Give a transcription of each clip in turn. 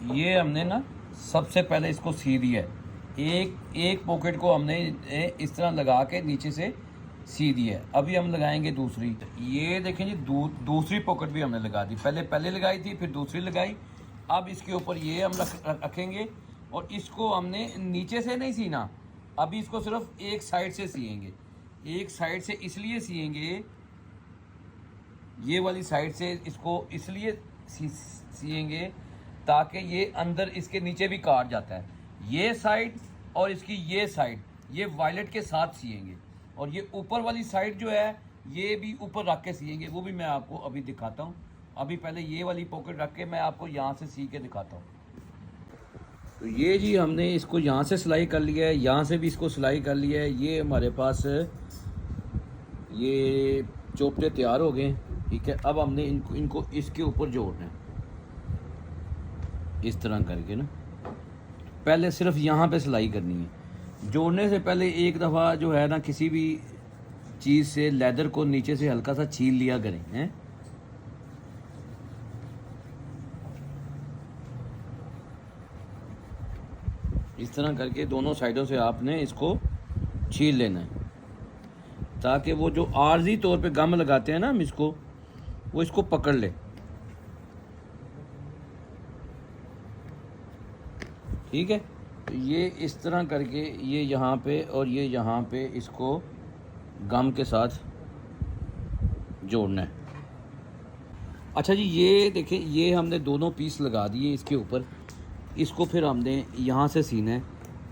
ये हमने ना सबसे पहले इसको सी दिया है। एक पॉकेट को हमने इस तरह लगा के नीचे से सी दिया है। अभी हम लगाएंगे दूसरी। ये देखें जी, दूसरी पॉकेट भी हमने लगा दी। पहले लगाई थी, फिर दूसरी लगाई। अब इसके ऊपर ये हम रखेंगे और इसको हमने नीचे से नहीं सीना, अभी इसको सिर्फ एक साइड से सिएंगे। एक साइड से इसलिए सिएंगे, ये वाली साइड से इसको इसलिए सिएंगे ताकि ये अंदर इसके नीचे भी काट जाता है। ये साइड और इसकी ये साइड ये वायलेट के साथ सिएंगे, और ये ऊपर वाली साइड जो है ये भी ऊपर रख के सिएंगे। वो भी मैं आपको अभी दिखाता हूँ। अभी पहले ये वाली पॉकेट रख के मैं आपको यहाँ से सी के दिखाता हूँ। तो ये जी हमने इसको यहाँ से सिलाई कर लिया है, यहाँ से भी इसको सिलाई कर लिया है। ये हमारे पास ये चोपटे तैयार हो गए, ठीक है। अब हमने इनको इसके ऊपर जोड़ना है इस तरह करके ना। पहले सिर्फ यहाँ पे सिलाई करनी है। जोड़ने से पहले एक दफ़ा जो है ना, किसी भी चीज़ से लेदर को नीचे से हल्का सा छील लिया करें, हैं। इस तरह करके दोनों साइडों से आपने इसको छील लेना है, ताकि वो जो आर्जी तौर पे गम लगाते हैं ना हम इसको, वो इसको पकड़ ले, ठीक है। तो ये इस तरह करके ये यहाँ पे और ये यहाँ पे इसको गम के साथ जोड़ना है। अच्छा जी, ये देखें, ये हमने दोनों पीस लगा दिए इसके ऊपर। इसको फिर हमने यहाँ से सीना है।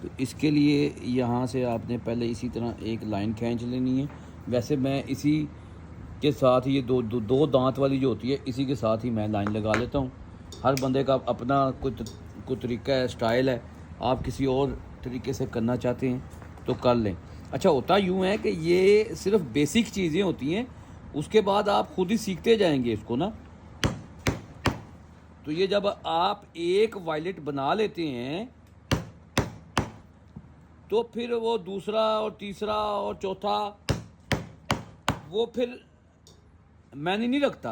तो इसके लिए यहाँ से आपने पहले इसी तरह एक लाइन खींच लेनी है। वैसे मैं इसी के साथ ये दो दांत वाली जो होती है, इसी के साथ ही मैं लाइन लगा लेता हूँ। हर बंदे का अपना कोई तरीका है, स्टाइल है। आप किसी और तरीके से करना चाहते हैं तो कर लें। अच्छा, होता यूँ है कि ये सिर्फ बेसिक चीज़ें होती हैं, उसके बाद आप खुद ही सीखते जाएंगे इसको ना। तो ये जब आप एक वायलेट बना लेते हैं तो फिर वो दूसरा और तीसरा और चौथा वो फिर मैंने नहीं रखता।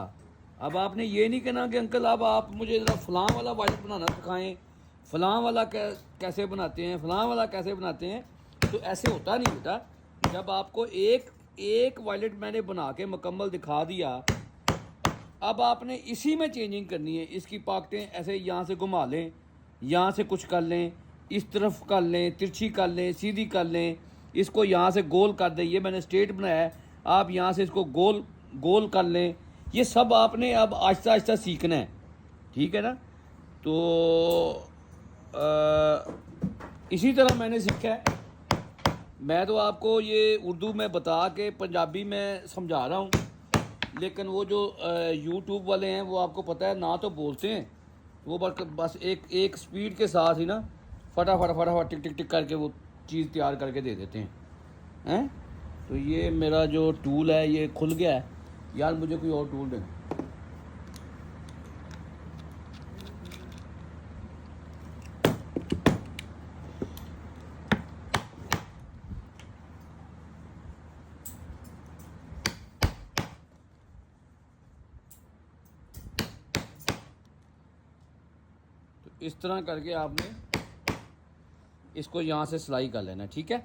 अब आपने ये नहीं कहना कि अंकल अब आप मुझे ज़रा फ़लाँ वाला वायलेट बनाना सिखाएं, फ़लाँ वाला कैसे बनाते हैं, फ़लाँ वाला कैसे बनाते हैं। तो ऐसे होता नहीं बेटा। जब आपको एक वायलेट मैंने बना के मुकम्मल दिखा दिया, अब आपने इसी में चेंजिंग करनी है। इसकी पॉकेटें ऐसे यहाँ से घुमा लें, यहाँ से कुछ कर लें, इस तरफ कर लें, तिरछी कर लें, सीधी कर लें, इसको यहाँ से गोल कर दें। ये मैंने स्ट्रेट बनाया है, आप यहाँ से इसको गोल कर लें। ये सब आपने अब आहिस्ता आहिस्ता सीखना है, ठीक है ना। तो इसी तरह मैंने सीखा है। मैं तो आपको ये उर्दू में बता के पंजाबी में समझा रहा हूँ, लेकिन वो जो यूट्यूब वाले हैं वो आपको पता है ना, तो बोलते हैं वो बस एक स्पीड के साथ ही ना फटाफट टिक टिक टिक करके वो चीज़ तैयार करके दे देते हैं। तो ये मेरा जो टूल है ये खुल गया है यार, मुझे कोई और टूल देना। तो इस तरह करके आपने इसको यहाँ से सिलाई कर लेना, ठीक है।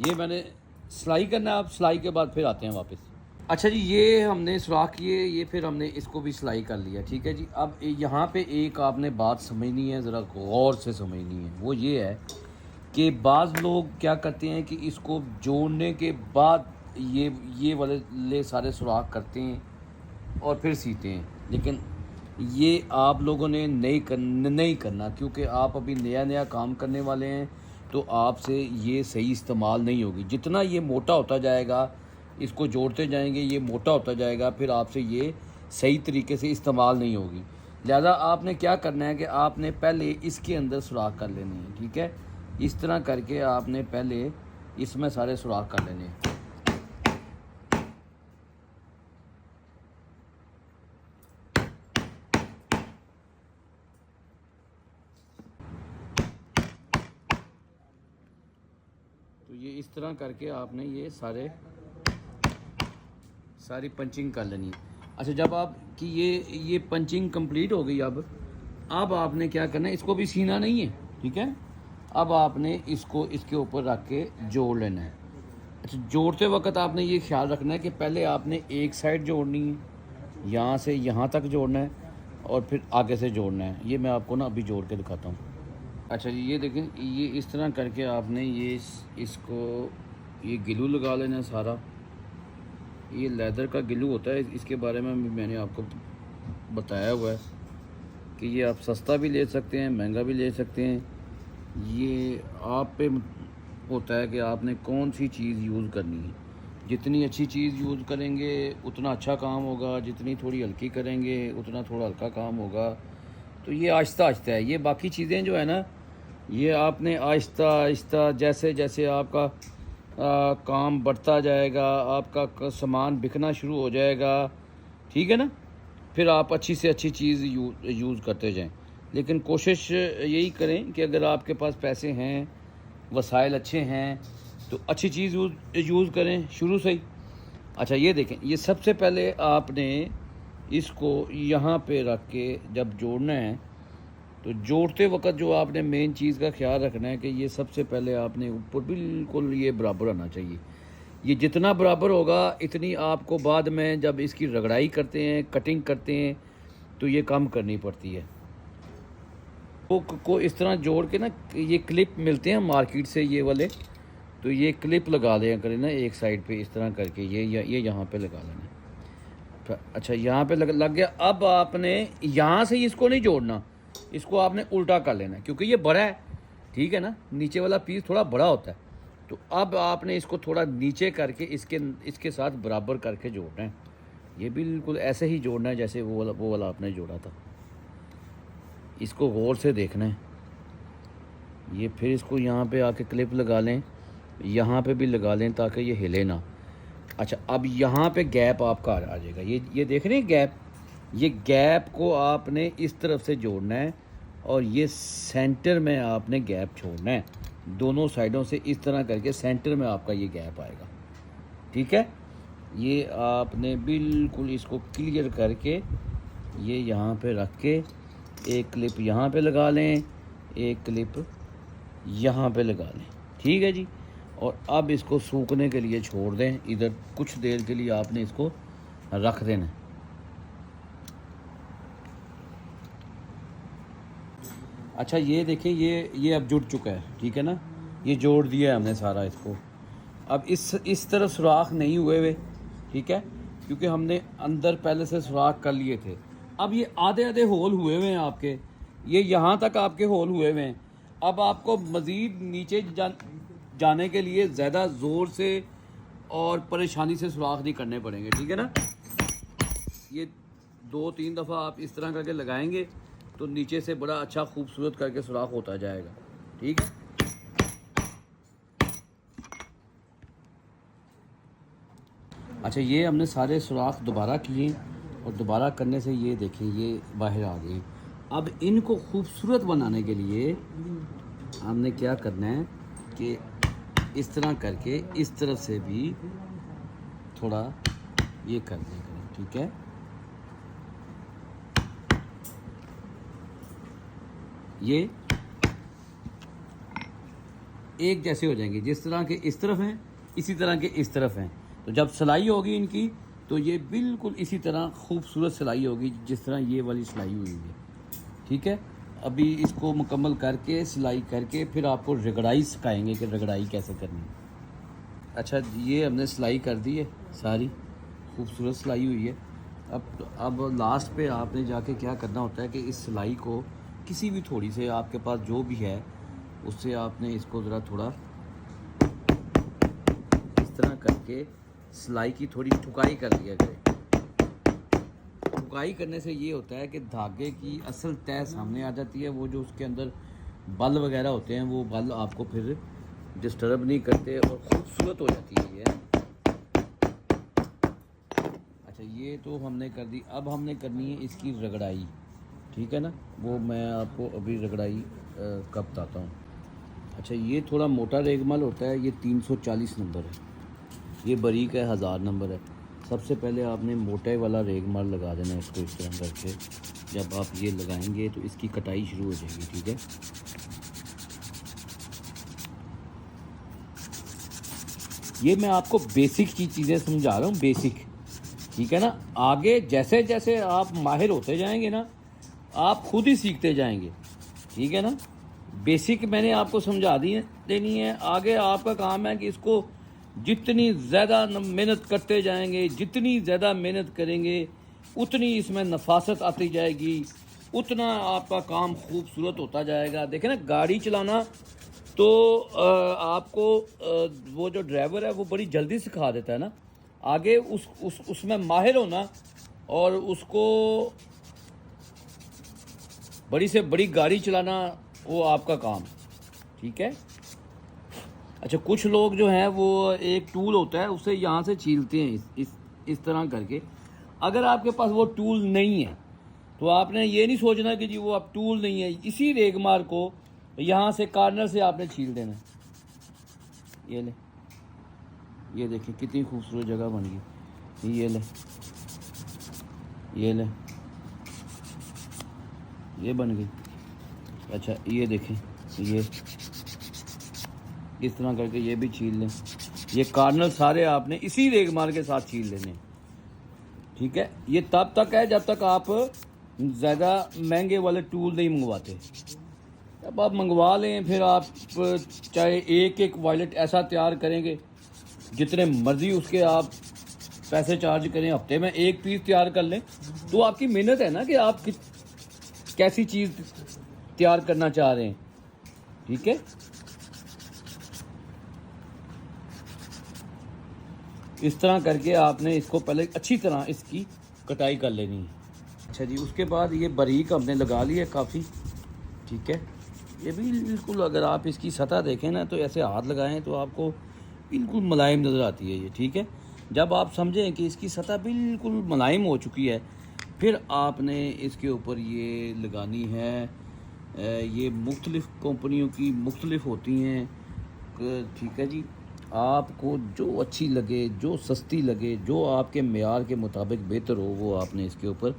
ये मैंने सिलाई करना है। आप सिलाई के बाद फिर आते हैं वापस। अच्छा जी, ये हमने सुराख किए, ये फिर हमने इसको भी सिलाई कर लिया, ठीक है जी। अब यहाँ पे एक आपने बात समझनी है, ज़रा गौर से समझनी है। वो ये है कि लोग क्या करते हैं कि इसको जोड़ने के बाद ये वाले सारे सुराख करते हैं और फिर सीते हैं, लेकिन ये आप लोगों ने नहीं करना, क्योंकि आप अभी नया काम करने वाले हैं। तो आपसे ये सही इस्तेमाल नहीं होगी। जितना ये मोटा होता जाएगा, इसको जोड़ते जाएंगे, ये मोटा होता जाएगा, फिर आपसे ये सही तरीके से इस्तेमाल नहीं होगी। लिहाजा आपने क्या करना है कि आपने पहले इसके अंदर सुराख कर लेने हैं, ठीक है। इस तरह करके आपने पहले इसमें सारे सुराख कर लेने हैं। तो ये इस तरह करके आपने ये सारी पंचिंग कर लेनी है। अच्छा, जब आप कि ये पंचिंग कंप्लीट हो गई, अब आपने क्या करना है, इसको भी सीना नहीं है, ठीक है। अब आपने इसको इसके ऊपर रख के जोड़ लेना है। अच्छा, जोड़ते वक्त आपने ये ख्याल रखना है कि पहले आपने एक साइड जोड़नी है, यहाँ से यहाँ तक जोड़ना है, और फिर आगे से जोड़ना है। ये मैं आपको ना अभी जोड़ के दिखाता हूँ। अच्छा जी, ये देखें, ये इस तरह करके आपने इसको ये गिलू लगा लेना है सारा। ये लेदर का गिलू होता है, इसके बारे में मैंने आपको बताया हुआ है कि ये आप सस्ता भी ले सकते हैं, महंगा भी ले सकते हैं। ये आप पे होता है कि आपने कौन सी चीज़ यूज़ करनी है। जितनी अच्छी चीज़ यूज़ करेंगे उतना अच्छा काम होगा, जितनी थोड़ी हल्की करेंगे उतना थोड़ा हल्का काम होगा। तो ये आहिस्ता आहिस्ता है। ये बाकी चीज़ें जो है ना, ये आपने आहिस्ता आहिस्ता जैसे जैसे आपका काम बढ़ता जाएगा, आपका सामान बिकना शुरू हो जाएगा, ठीक है ना, फिर आप अच्छी से अच्छी चीज़ यूज़ करते जाएं। लेकिन कोशिश यही करें कि अगर आपके पास पैसे हैं, वसाइल अच्छे हैं, तो अच्छी चीज़ यूज़ करें शुरू से ही। अच्छा, ये देखें, ये सबसे पहले आपने इसको यहाँ पे रख के जब जोड़ना है, तो जोड़ते वक्त जो आपने मेन चीज़ का ख्याल रखना है कि ये सबसे पहले आपने ऊपर बिल्कुल ये बराबर आना चाहिए। ये जितना बराबर होगा इतनी आपको बाद में जब इसकी रगड़ाई करते हैं, कटिंग करते हैं, तो ये कम करनी पड़ती है। को इस तरह जोड़ के ना, ये क्लिप मिलते हैं मार्केट से ये वाले, तो ये क्लिप लगा दें करें ना एक साइड पे इस तरह करके, ये यहाँ पे लगा लेना। अच्छा, यहाँ पे लग गया। अब आपने यहाँ से इसको नहीं जोड़ना, इसको आपने उल्टा कर लेना है, क्योंकि ये बड़ा है, ठीक है ना, नीचे वाला पीस थोड़ा बड़ा होता है। तो अब आपने इसको थोड़ा नीचे करके इसके साथ बराबर करके जोड़ना है। ये बिल्कुल ऐसे ही जोड़ना है जैसे वो वाला आपने जोड़ा था। इसको गौर से देखना है। ये फिर इसको यहाँ पे आके क्लिप लगा लें, यहाँ पे भी लगा लें ताकि ये हिले ना। अच्छा, अब यहाँ पे गैप आपका आ जाएगा। ये देख रहे हैं गैप, ये गैप को आपने इस तरफ से जोड़ना है और ये सेंटर में आपने गैप छोड़ना है। दोनों साइडों से इस तरह करके सेंटर में आपका ये गैप आएगा, ठीक है। ये आपने बिल्कुल इसको क्लियर करके ये यहाँ पे रख के एक क्लिप यहाँ पे लगा लें, एक क्लिप यहाँ पे लगा लें, ठीक है जी। और अब इसको सूखने के लिए छोड़ दें। इधर कुछ देर के लिए आपने इसको रख देना। अच्छा, ये देखिए, ये अब जुड़ चुका है, ठीक है ना। ये जोड़ दिया है हमने सारा इसको। अब इस तरफ सुराख नहीं हुए हुए, ठीक है, क्योंकि हमने अंदर पहले से सुराख कर लिए थे। अब ये आधे आधे होल हुए हुए हैं आपके, ये यहाँ तक आपके होल हुए हुए हैं। अब आपको मज़ीद नीचे जाने के लिए ज़्यादा ज़ोर से और परेशानी से सुराख नहीं करने पड़ेंगे, ठीक है ना। ये 2-3 दफ़ा आप इस तरह करके लगाएंगे तो नीचे से बड़ा अच्छा खूबसूरत करके सुराख होता जाएगा, ठीक है। अच्छा, ये हमने सारे सुराख दोबारा किए और दोबारा करने से ये देखें ये बाहर आ गए। अब इनको खूबसूरत बनाने के लिए हमने क्या करना है कि इस तरह करके इस तरफ से भी थोड़ा ये कर दें, ठीक है। ये एक जैसे हो जाएंगे, जिस तरह के इस तरफ हैं इसी तरह के इस तरफ हैं। तो जब सिलाई होगी इनकी तो ये बिल्कुल इसी तरह खूबसूरत सिलाई होगी जिस तरह ये वाली सिलाई हुई है, ठीक है। अभी इसको मुकम्मल करके सिलाई करके फिर आपको रगड़ाई सिखाएंगे कि रगड़ाई कैसे करनी है। अच्छा, ये हमने सिलाई कर दी है, सारी खूबसूरत सिलाई हुई है। अब लास्ट पे आपने जाके क्या करना होता है कि इस सिलाई को किसी भी थोड़ी से आपके पास जो भी है उससे आपने इसको ज़रा थोड़ा इस तरह करके सिलाई की थोड़ी ठुकाई कर लिया करें। ठुकाई करने से ये होता है कि धागे की असल तय सामने आ जाती है। वो जो उसके अंदर बल वगैरह होते हैं वो बल आपको फिर डिस्टर्ब नहीं करते और ख़ूबसूरत हो जाती है ये। अच्छा, ये तो हमने कर दी। अब हमने करनी है इसकी रगड़ाई, ठीक है ना। वो मैं आपको अभी रगड़ाई कब बताता हूँ। अच्छा, ये थोड़ा मोटा रेगमाल होता है, ये 340 नंबर है। ये बारीक है 1000 नंबर है। सबसे पहले आपने मोटे वाला रेगमाल लगा देना है इसको इस तरह करके। जब आप ये लगाएंगे तो इसकी कटाई शुरू हो जाएगी, ठीक है। ये मैं आपको बेसिक चीज़ें समझा रहा हूँ, बेसिक, ठीक है ना। आगे जैसे जैसे आप माहिर होते जाएंगे ना, आप खुद ही सीखते जाएंगे, ठीक है ना। बेसिक मैंने आपको समझा देनी है। आगे आपका काम है कि इसको जितनी ज़्यादा मेहनत करते जाएंगे, जितनी ज़्यादा मेहनत करेंगे, उतनी इसमें नफासत आती जाएगी, उतना आपका काम खूबसूरत होता जाएगा। देखें ना, गाड़ी चलाना तो आपको वो जो ड्राइवर है वो बड़ी जल्दी सिखा देता है ना। आगे उसमें माहिर होना और उसको बड़ी से बड़ी गाड़ी चलाना, वो आपका काम, ठीक है। अच्छा, कुछ लोग जो हैं वो एक टूल होता है उससे यहाँ से छीलते हैं इस तरह करके। अगर आपके पास वो टूल नहीं है तो आपने ये नहीं सोचना कि जी वो अब टूल नहीं है, इसी रेगमार को यहाँ से कॉर्नर से आपने छील देना। ये ले, ये देखिए कितनी खूबसूरत जगह बन गई। ये ले, ये ले, ये बन गई। अच्छा, ये देखें, ये इस तरह करके ये भी छील लें। ये कॉर्नर सारे आपने इसी रेगमार के साथ छील लेने, ठीक है। ये तब तक है जब तक आप ज़्यादा महंगे वाले टूल नहीं मंगवाते। अब आप मंगवा लें, फिर आप चाहे एक एक वायलेट ऐसा तैयार करेंगे, जितने मर्जी उसके आप पैसे चार्ज करें, हफ्ते में एक पीस तैयार कर लें, तो आपकी मेहनत है ना कि आप कैसी चीज़ तैयार करना चाह रहे हैं, ठीक है। इस तरह करके आपने इसको पहले अच्छी तरह इसकी कटाई कर लेनी है। अच्छा जी, उसके बाद ये बारीक हमने लगा लिया काफ़ी, ठीक है। ये भी बिल्कुल, अगर आप इसकी सतह देखें ना तो ऐसे हाथ लगाएं तो आपको बिल्कुल मुलायम नज़र आती है ये, ठीक है। जब आप समझें कि इसकी सतह बिल्कुल मुलायम हो चुकी है, फिर आपने इसके ऊपर ये लगानी है। ये मुख्तलिफ़ कंपनियों की मुख्तलिफ़ होती हैं, ठीक है जी। आपको जो अच्छी लगे, जो सस्ती लगे, जो आपके मेयार के मुताबिक बेहतर हो, वो आपने इसके ऊपर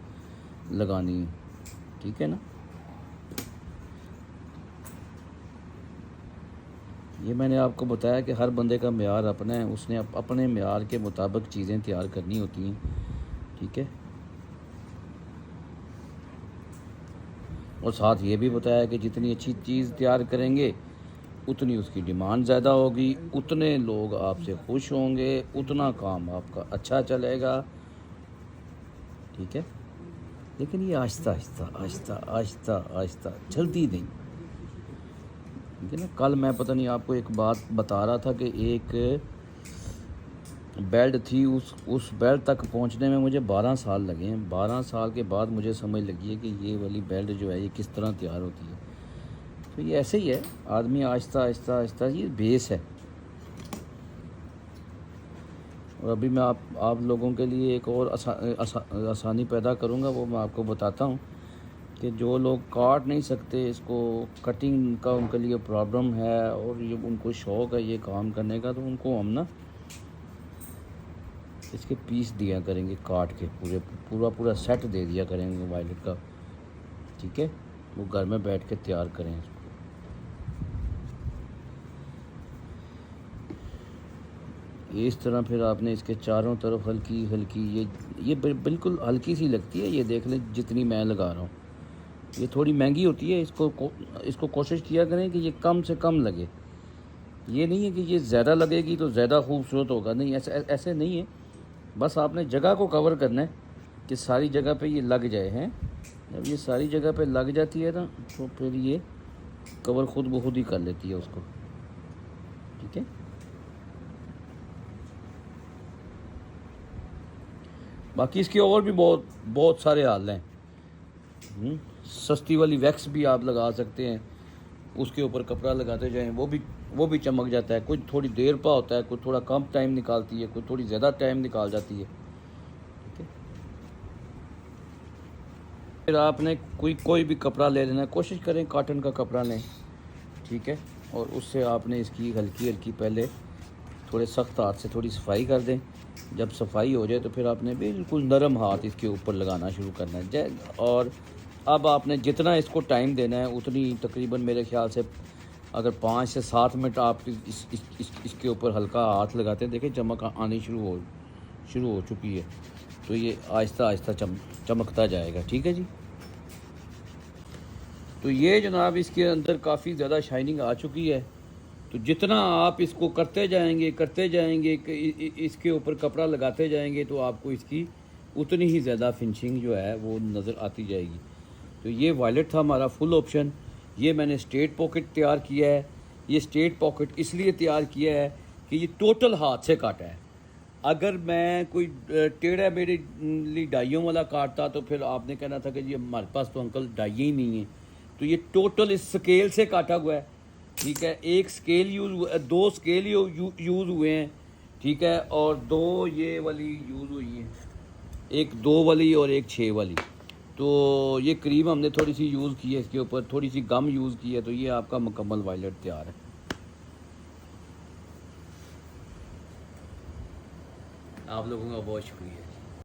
लगानी है, ठीक है ना। ये मैंने आपको बताया कि हर बंदे का मेयार अपना है, उसने अपने मेयार के मुताबिक चीज़ें तैयार करनी होती हैं, ठीक है। और साथ ये भी बताया कि जितनी अच्छी चीज़ तैयार करेंगे उतनी उसकी डिमांड ज़्यादा होगी, उतने लोग आपसे खुश होंगे, उतना काम आपका अच्छा चलेगा, ठीक है। लेकिन ये आहिस्ता आहिस्ता आहिस्ता आहिस्ता आहिस्ता, जल्दी नहीं, ठीक है ना। कल मैं पता नहीं आपको एक बात बता रहा था कि एक बेल्ट थी, उस बेल्ट तक पहुंचने में मुझे 12 साल लगे हैं। 12 साल के बाद मुझे समझ लगी है कि ये वाली बेल्ट जो है ये किस तरह तैयार होती है। तो ये ऐसे ही है, आदमी आहिस्ता आहिस्ता आहिस्ता, ये बेस है। और अभी मैं आप लोगों के लिए एक और आसानी पैदा करूँगा, वो मैं आपको बताता हूँ कि जो लोग काट नहीं सकते, इसको कटिंग का उनके लिए प्रॉब्लम है और ये उनको शौक़ है ये काम करने का, तो उनको हम ना इसके पीस दिया करेंगे काट के, पूरा सेट दे दिया करेंगे वायलेट का, ठीक है। वो घर में बैठ के तैयार करें इसको। इस तरह फिर आपने इसके चारों तरफ हल्की हल्की, ये बिल्कुल हल्की सी लगती है, ये देख लें जितनी मैं लगा रहा हूँ। ये थोड़ी महंगी होती है, इसको कोशिश किया करें कि ये कम से कम लगे। ये नहीं है कि ये ज़्यादा लगेगी तो ज़्यादा खूबसूरत होगा, नहीं, ऐसे नहीं है। बस आपने जगह को कवर करना है कि सारी जगह पे ये लग जाए हैं। जब ये सारी जगह पे लग जाती है ना, तो फिर ये कवर खुद ब खुद ही कर लेती है उसको, ठीक है। बाकी इसके और भी बहुत सारे हाल हैं। सस्ती वाली वैक्स भी आप लगा सकते हैं, उसके ऊपर कपड़ा लगाते जाएं, वो भी चमक जाता है। कोई थोड़ी देर पा होता है, कोई थोड़ा कम टाइम निकालती है, कोई थोड़ी ज़्यादा टाइम निकाल जाती है, ठीक है। फिर आपने कोई भी कपड़ा ले लेना, कोशिश करें कॉटन का कपड़ा लें, ठीक है। और उससे आपने इसकी हल्की हल्की पहले थोड़े सख्त हाथ से थोड़ी सफाई कर दें। जब सफाई हो जाए तो फिर आपने बिल्कुल नरम हाथ इसके ऊपर लगाना शुरू करना है। और अब आपने जितना इसको टाइम देना है उतनी, तकरीबन मेरे ख्याल से अगर 5 से 7 मिनट आप इसके ऊपर हल्का हाथ लगाते हैं, देखें चमक आनी शुरू हो चुकी है। तो ये आहिस्ता आहिस्ता चमकता जाएगा। ठीक है जी। तो ये जनाब इसके अंदर काफ़ी ज़्यादा शाइनिंग आ चुकी है। तो जितना आप इसको करते जाएंगे इसके ऊपर कपड़ा लगाते जाएंगे तो आपको इसकी उतनी ही ज़्यादा फिनिशिंग जो है वो नज़र आती जाएगी। तो ये वायलेट था हमारा फुल ऑप्शन। ये मैंने स्ट्रेट पॉकेट तैयार किया है। ये स्ट्रेट पॉकेट इसलिए तैयार किया है कि ये टोटल हाथ से काटा है। अगर मैं कोई टेढ़ा मेरी डाइयों वाला काटता तो फिर आपने कहना था कि जी हमारे पास तो अंकल डाइयाँ ही नहीं है। तो ये टोटल इस स्केल से काटा हुआ है। ठीक है, एक स्केल दो स्केल यूज़ हुए हैं। ठीक है, और 2 ये वाली यूज़ हुई हैं, एक 2 वाली और एक 6 वाली। तो ये क्रीम हमने थोड़ी सी यूज़ की है, इसके ऊपर थोड़ी सी गम यूज़ की है। तो ये आपका मुकम्मल वायलेट तैयार है। आप लोगों का बहुत शुक्रिया।